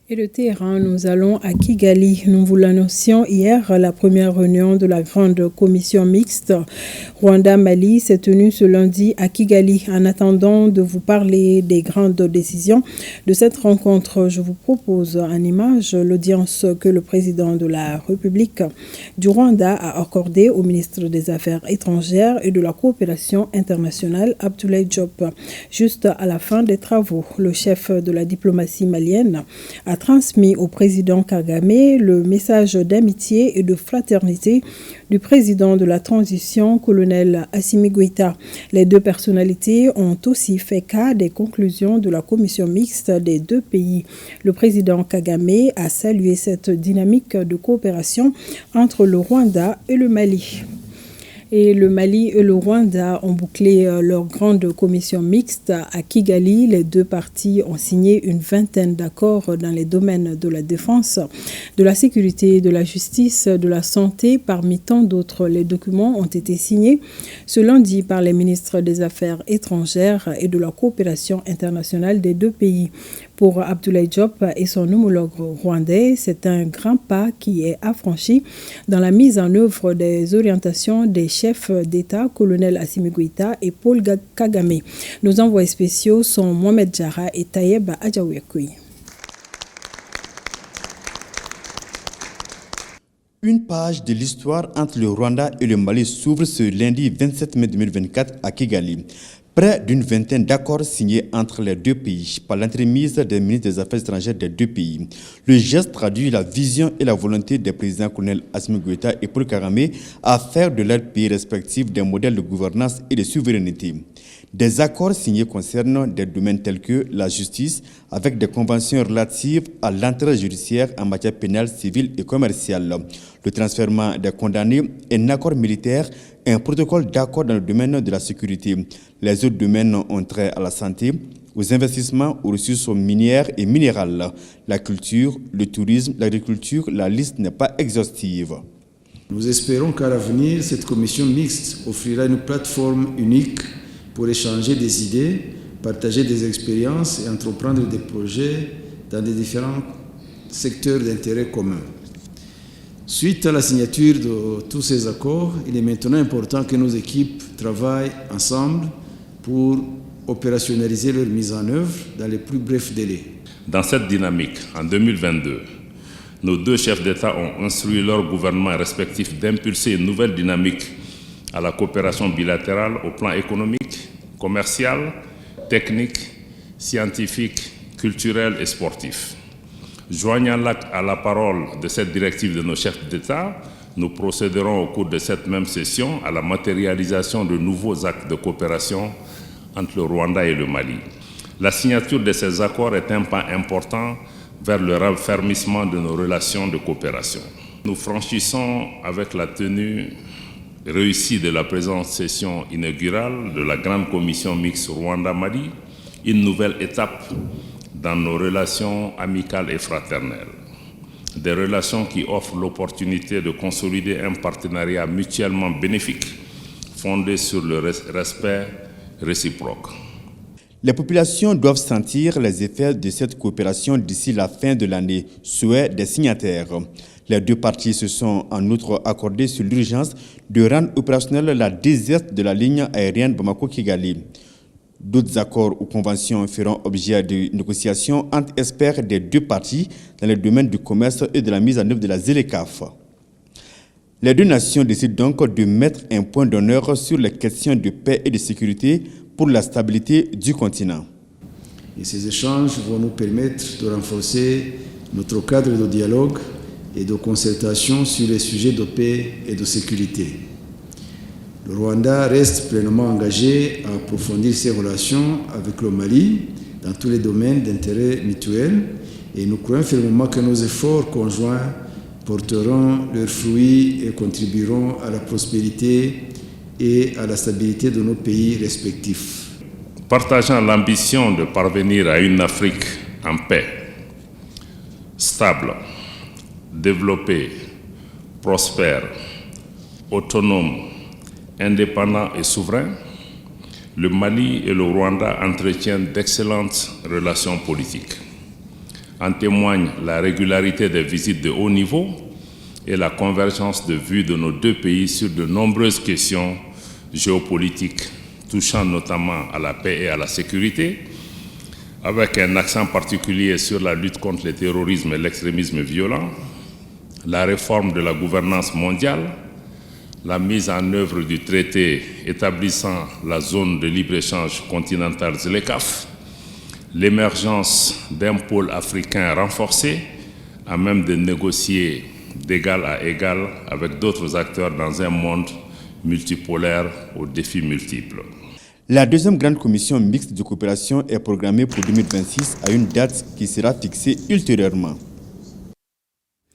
Et de Téhéran, nous allons à Kigali. Nous vous l'annoncions hier, la première réunion de la grande commission mixte Rwanda-Mali s'est tenue ce lundi à Kigali. En attendant de vous parler des grandes décisions de cette rencontre, je vous propose en image l'audience que le président de la République du Rwanda a accordée au ministre des Affaires étrangères et de la coopération internationale, Abdoulaye Diop. Juste à la fin des travaux, le chef de la diplomatie malienne a transmis au président Kagame le message d'amitié et de fraternité du président de la transition, colonel Assimi Goïta. Les deux personnalités ont aussi fait cas des conclusions de la commission mixte des deux pays. Le président Kagame a salué cette dynamique de coopération entre le Rwanda et le Mali. Et le Mali et le Rwanda ont bouclé leur grande commission mixte à Kigali. Les deux parties ont signé une vingtaine d'accords dans les domaines de la défense, de la sécurité, de la justice, de la santé. Parmi tant d'autres, les documents ont été signés ce lundi par les ministres des Affaires étrangères et de la coopération internationale des deux pays. Pour Abdoulaye Diop et son homologue rwandais, c'est un grand pas qui est affranchi dans la mise en œuvre des orientations des chefs d'État, colonel Assimi Goïta et Paul Kagame. Nos envoyés spéciaux sont Mohamed Jara et Tayeb Adjaouekoui. Une page de l'histoire entre le Rwanda et le Mali s'ouvre ce lundi 27 mai 2024 à Kigali. Près d'une vingtaine d'accords signés entre les deux pays par l'entremise des ministres des Affaires étrangères des deux pays. Le geste traduit la vision et la volonté des présidents colonel Assimi Goïta et Paul Kagame à faire de leurs pays respectifs des modèles de gouvernance et de souveraineté. Des accords signés concernent des domaines tels que la justice, avec des conventions relatives à l'entrée judiciaire en matière pénale, civile et commerciale, le transfert des condamnés, un accord militaire et un protocole d'accord dans le domaine de la sécurité. Les autres domaines ont trait à la santé, aux investissements, aux ressources minières et minérales, la culture, le tourisme, l'agriculture. La liste n'est pas exhaustive. Nous espérons qu'à l'avenir, cette commission mixte offrira une plateforme unique pour échanger des idées, partager des expériences et entreprendre des projets dans des différents secteurs d'intérêt commun. Suite à la signature de tous ces accords, il est maintenant important que nos équipes travaillent ensemble pour opérationnaliser leur mise en œuvre dans les plus brefs délais. Dans cette dynamique, en 2022, nos deux chefs d'État ont instruit leurs gouvernements respectifs d'impulser une nouvelle dynamique à la coopération bilatérale au plan économique, commercial, technique, scientifique, culturel et sportif. Joignant à la parole de cette directive de nos chefs d'État, nous procéderons au cours de cette même session à la matérialisation de nouveaux actes de coopération entre le Rwanda et le Mali. La signature de ces accords est un pas important vers le raffermissement de nos relations de coopération. Nous franchissons avec la tenue réussie de la présente session inaugurale de la Grande Commission mixte Rwanda-Mali une nouvelle étape dans nos relations amicales et fraternelles. Des relations qui offrent l'opportunité de consolider un partenariat mutuellement bénéfique, fondé sur le respect réciproque. Les populations doivent sentir les effets de cette coopération d'ici la fin de l'année, souhait des signataires. Les deux parties se sont en outre accordées sur l'urgence de rendre opérationnelle la desserte de la ligne aérienne Bamako-Kigali. D'autres accords ou conventions feront objet de négociations entre experts des deux parties dans le domaine du commerce et de la mise en œuvre de la ZLECAf. Les deux nations décident donc de mettre un point d'honneur sur les questions de paix et de sécurité pour la stabilité du continent. Et ces échanges vont nous permettre de renforcer notre cadre de dialogue et de concertation sur les sujets de paix et de sécurité. Le Rwanda reste pleinement engagé à approfondir ses relations avec le Mali dans tous les domaines d'intérêt mutuel et nous croyons fermement que nos efforts conjoints porteront leurs fruits et contribueront à la prospérité et à la stabilité de nos pays respectifs. Partageant l'ambition de parvenir à une Afrique en paix, stable, développée, prospère, autonome, indépendant et souverain, le Mali et le Rwanda entretiennent d'excellentes relations politiques. En témoigne la régularité des visites de haut niveau et la convergence de vues de nos deux pays sur de nombreuses questions géopolitiques touchant notamment à la paix et à la sécurité, avec un accent particulier sur la lutte contre le terrorisme et l'extrémisme violent, la réforme de la gouvernance mondiale, la mise en œuvre du traité établissant la zone de libre-échange continentale ZLECAf, l'émergence d'un pôle africain renforcé, à même de négocier d'égal à égal avec d'autres acteurs dans un monde multipolaire aux défis multiples. La deuxième grande commission mixte de coopération est programmée pour 2026 à une date qui sera fixée ultérieurement.